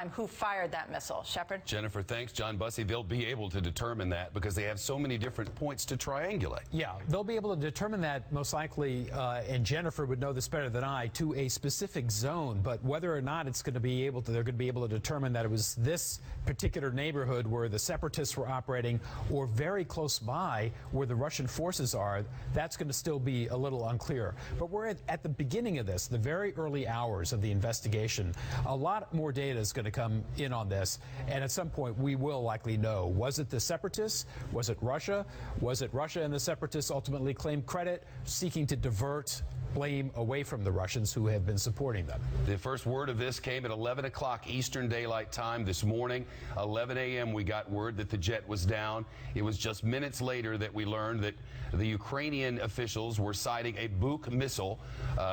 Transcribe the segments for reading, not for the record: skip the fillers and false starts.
who fired that missile. Shepard? Jennifer, thanks. John Bussey, they'll be able to determine that because they have so many different points to triangulate. Yeah, they'll be able to determine that most likely, and Jennifer would know this better than I, to a specific zone. But whether or not it's going to be able to, they're going to be able to determine that it was this particular neighborhood where the separatists were operating or very close by where the Russian forces are, that's going to still be a little unclear. But we're at the beginning of this, the very early hours of the investigation. A lot more data is going to come in on this, and at some point we will likely know. Was it the separatists? Was it Russia? Was it Russia and the separatists ultimately claimed credit, seeking to divert blame away from the Russians who have been supporting them? The first word of this came at 11 o'clock Eastern Daylight Time this morning. 11 a.m. we got word that the jet was down. It was just minutes later that we learned that the Ukrainian officials were sighting a Buk missile,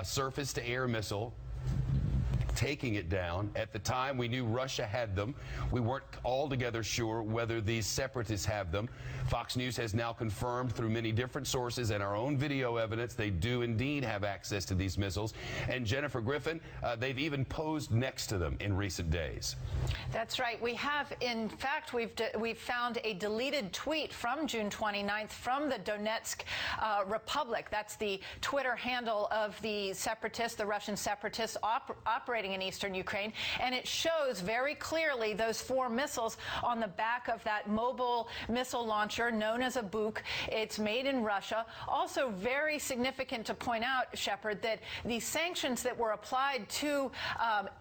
surface-to-air missile, taking it down. At the time, we knew Russia had them. We weren't altogether sure whether these separatists have them. Fox News has now confirmed through many different sources and our own video evidence they do indeed have access to these missiles. And Jennifer Griffin, they've even posed next to them in recent days. That's right. We have, in fact, we've found a deleted tweet from June 29th from the Donetsk Republic. That's the Twitter handle of the separatists, the Russian separatists operating in eastern Ukraine, and it shows very clearly those 4 missiles on the back of that mobile missile launcher known as a Buk. It's made in Russia. Also very significant to point out, Shepard, that the sanctions that were applied to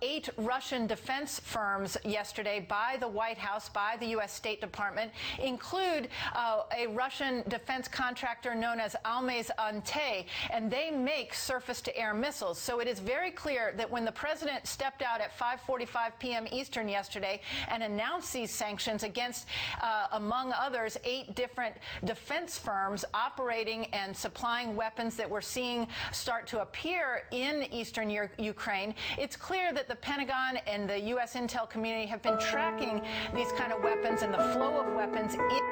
8 Russian defense firms yesterday by the White House, by the U.S. State Department, include a Russian defense contractor known as Almaz-Antey, and they make surface-to-air missiles. So it is very clear that when the president stepped out at 5:45 p.m. Eastern yesterday and announced these sanctions against, among others, 8 different defense firms operating and supplying weapons that we're seeing start to appear in eastern Ukraine. It's clear that the Pentagon and the U.S. intel community have been tracking these kind of weapons and the flow of weapons in